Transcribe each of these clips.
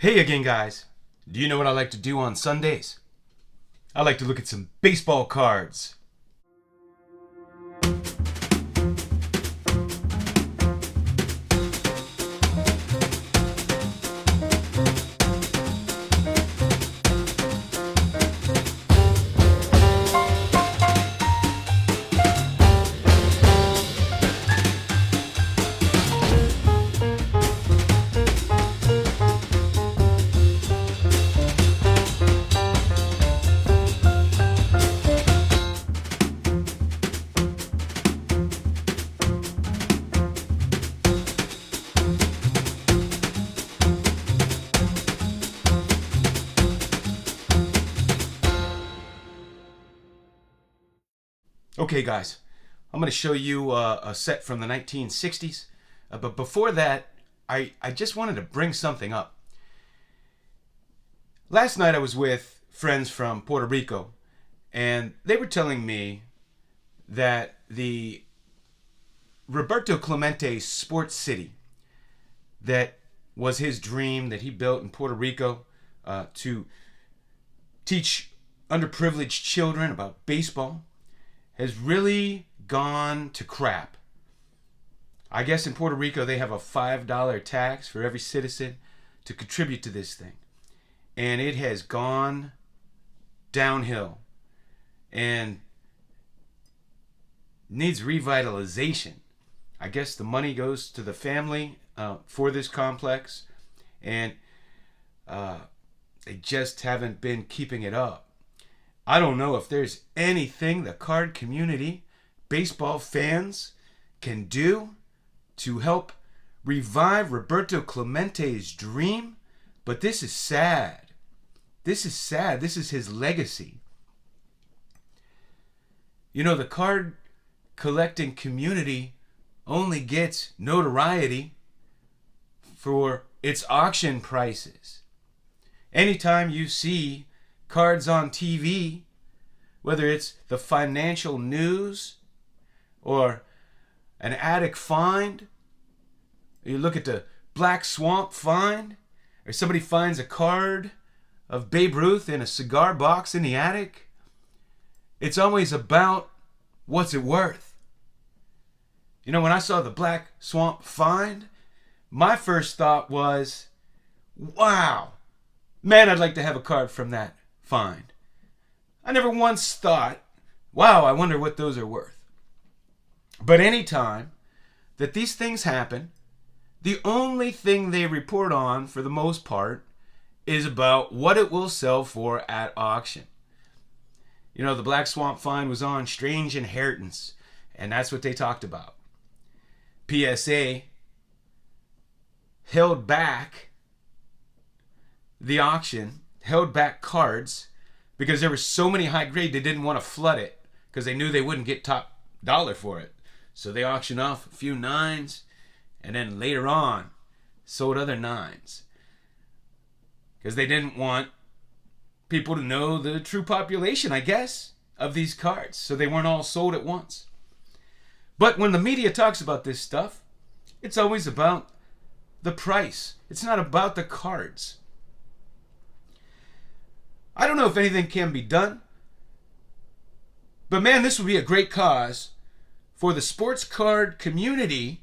Hey again, guys. Do you know what I like to do on Sundays? I like to look at some baseball cards. Okay, guys, I'm going to show you a set from the 1960s. But before that, I just wanted to bring something up. Last night I was with friends from Puerto Rico, and they were telling me that the Roberto Clemente Sports City that was his dream that he built in Puerto Rico to teach underprivileged children about baseball has really gone to crap. I guess in Puerto Rico they have a $5 tax for every citizen to contribute to this thing. And it has gone downhill and needs revitalization. I guess the money goes to the family for this complex, and they just haven't been keeping it up. I don't know if there's anything the card community, baseball fans, can do to help revive Roberto Clemente's dream, but this is sad. This is sad. This is his legacy. You know, the card collecting community only gets notoriety for its auction prices. Anytime you see cards on TV, whether it's the financial news or an attic find, you look at the Black Swamp find, or somebody finds a card of Babe Ruth in a cigar box in the attic, it's always about what's it worth. You know, when I saw the Black Swamp find, my first thought was, wow, man, I'd like to have a card from that find. I never once thought, wow, I wonder what those are worth. But anytime that these things happen, the only thing they report on, for the most part, is about what it will sell for at auction. You know, the Black Swamp find was on Strange Inheritance, and that's what they talked about. PSA held back the auction, held back cards, because there were so many high grade they didn't want to flood it because they knew they wouldn't get top dollar for it. So they auctioned off a few nines, and then later on sold other nines because they didn't want people to know the true population, I guess, of these cards. So they weren't all sold at once. But when the media talks about this stuff, it's always about the price. It's not about the cards. I don't know if anything can be done, but man, this would be a great cause for the sports card community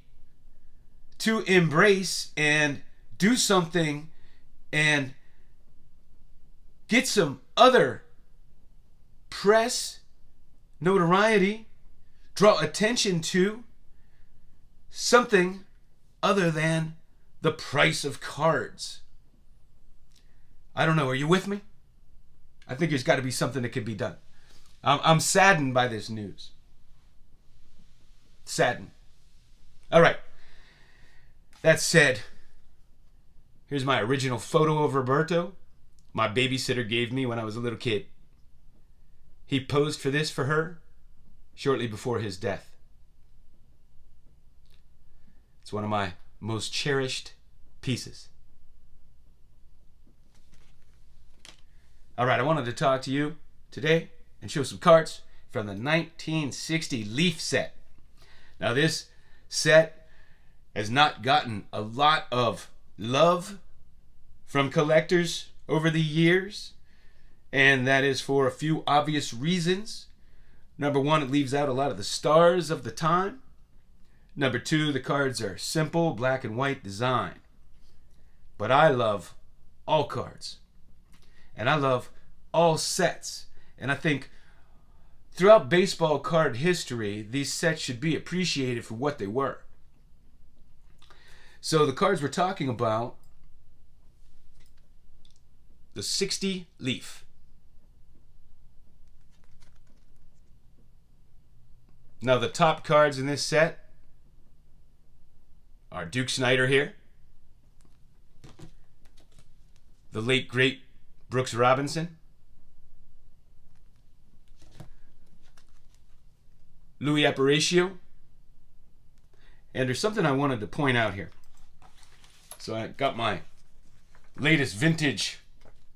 to embrace and do something and get some other press notoriety, draw attention to something other than the price of cards. I don't know, are you with me? I think there's got to be something that can be done. I'm saddened by this news. Saddened. All right. That said, here's my original photo of Roberto my babysitter gave me when I was a little kid. He posed for this for her shortly before his death. It's one of my most cherished pieces. All right, I wanted to talk to you today and show some cards from the 1960 Leaf set. Now, this set has not gotten a lot of love from collectors over the years, and that is for a few obvious reasons. Number one, it leaves out a lot of the stars of the time. Number two, the cards are simple, black and white design. But I love all cards. And I love all sets. And I think throughout baseball card history, these sets should be appreciated for what they were. So the cards we're talking about, the 60 Leaf. Now the top cards in this set are Duke Snider here, the late great Brooks Robinson, Louis Aparicio, and there's something I wanted to point out here. So I got my latest vintage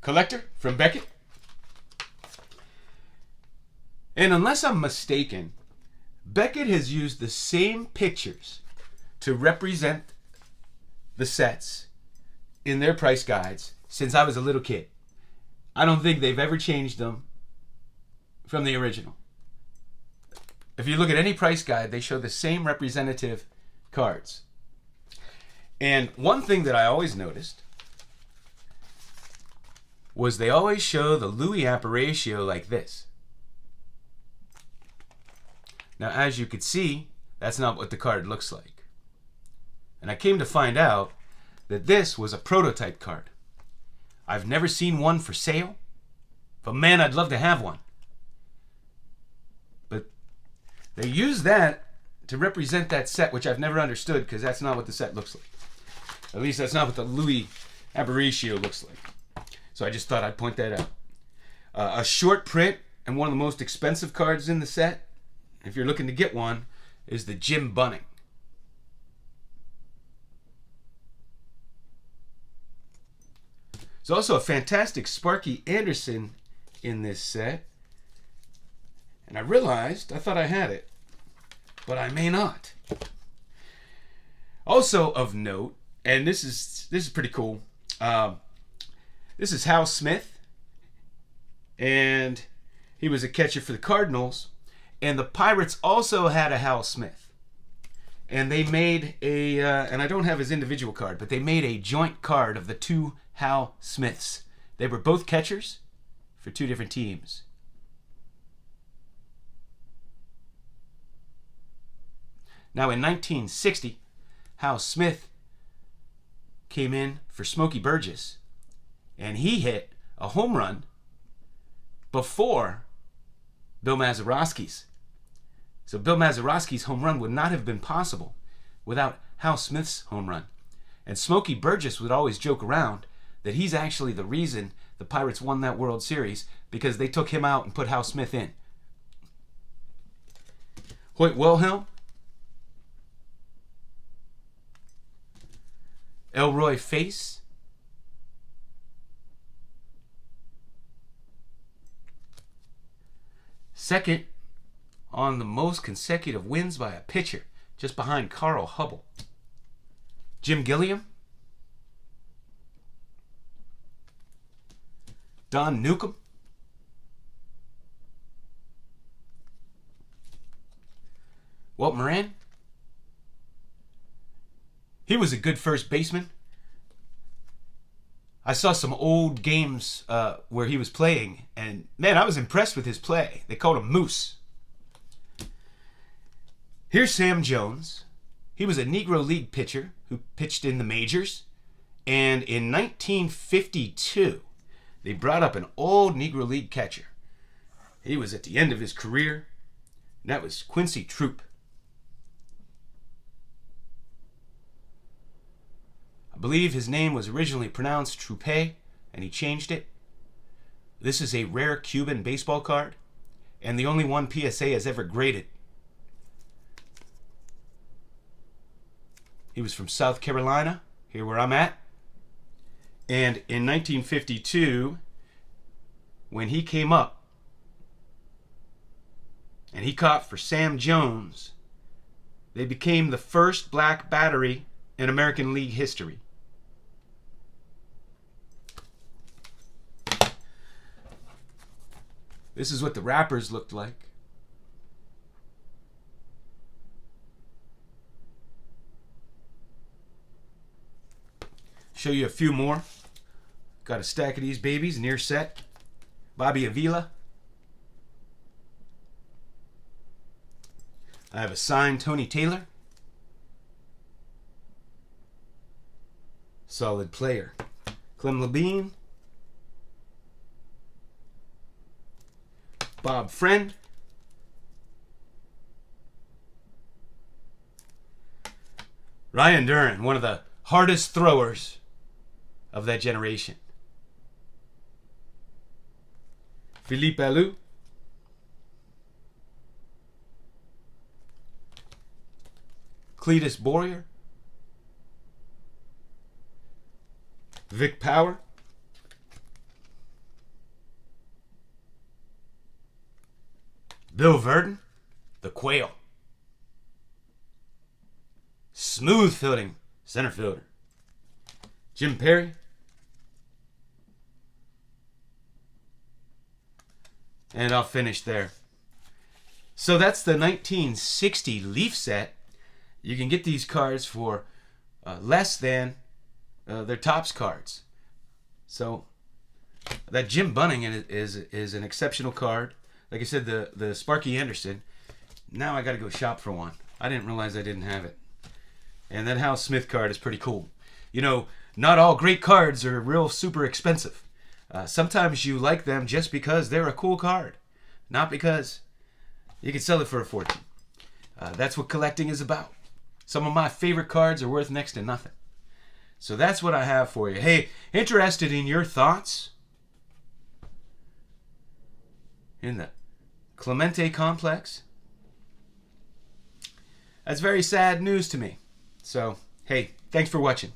collector from Beckett. And unless I'm mistaken, Beckett has used the same pictures to represent the sets in their price guides since I was a little kid. I don't think they've ever changed them from the original. If you look at any price guide, they show the same representative cards. And one thing that I always noticed was they always show the Louis Aparicio like this. Now, as you could see, that's not what the card looks like. And I came to find out that this was a prototype card. I've never seen one for sale, but man, I'd love to have one. But they use that to represent that set, which I've never understood because that's not what the set looks like. At least that's not what the Louis Aparicio looks like. So I just thought I'd point that out. A short print and one of the most expensive cards in the set, if you're looking to get one, is the Jim Bunning. There's also a fantastic Sparky Anderson in this set. And I realized, I thought I had it, but I may not. Also of note, and this is pretty cool. This is Hal Smith, and he was a catcher for the Cardinals, and the Pirates also had a Hal Smith. And they made a, and I don't have his individual card, but they made a joint card of the two Hal Smiths. They were both catchers for two different teams. Now in 1960, Hal Smith came in for Smokey Burgess, and he hit a home run before Bill Mazeroski's. So Bill Mazeroski's home run would not have been possible without Hal Smith's home run. And Smokey Burgess would always joke around that he's actually the reason the Pirates won that World Series, because they took him out and put Hal Smith in. Hoyt Wilhelm, Elroy Face, second on the most consecutive wins by a pitcher, just behind Carl Hubble. Jim Gilliam, Don Newcomb, Walt Moran. He was a good first baseman. I saw some old games where he was playing, and man, I was impressed with his play. They called him Moose. Here's Sam Jones. He was a Negro League pitcher who pitched in the majors, and in 1952, they brought up an old Negro League catcher. He was at the end of his career, and that was Quincy Troop. I believe his name was originally pronounced Troupe, and he changed it. This is a rare Cuban baseball card, and the only one PSA has ever graded. He was from South Carolina, here where I'm at. And in 1952, when he came up, and he caught for Sam Jones, they became the first black battery in American League history. This is what the wrappers looked like. Show you a few more. Got a stack of these babies, near set. Bobby Avila. I have a signed Tony Taylor. Solid player. Clem Labine. Bob Friend. Ryan Duran, one of the hardest throwers of that generation. Philippe Alou. Cletus Boyer. Vic Power. Bill Verdon, the Quail. Smooth fielding center fielder. Jim Perry. And I'll finish there. So that's the 1960 Leaf set. You can get these cards for less than their Topps cards. So that Jim Bunning is an exceptional card. Like I said, the Sparky Anderson. Now I got to go shop for one. I didn't realize I didn't have it. And that Hal Smith card is pretty cool. You know, not all great cards are real super expensive. Sometimes you like them just because they're a cool card, not because you can sell it for a fortune. That's what collecting is about. Some of my favorite cards are worth next to nothing. So that's what I have for you. Hey, interested in your thoughts in the Clemente complex? That's very sad news to me. So, hey, thanks for watching.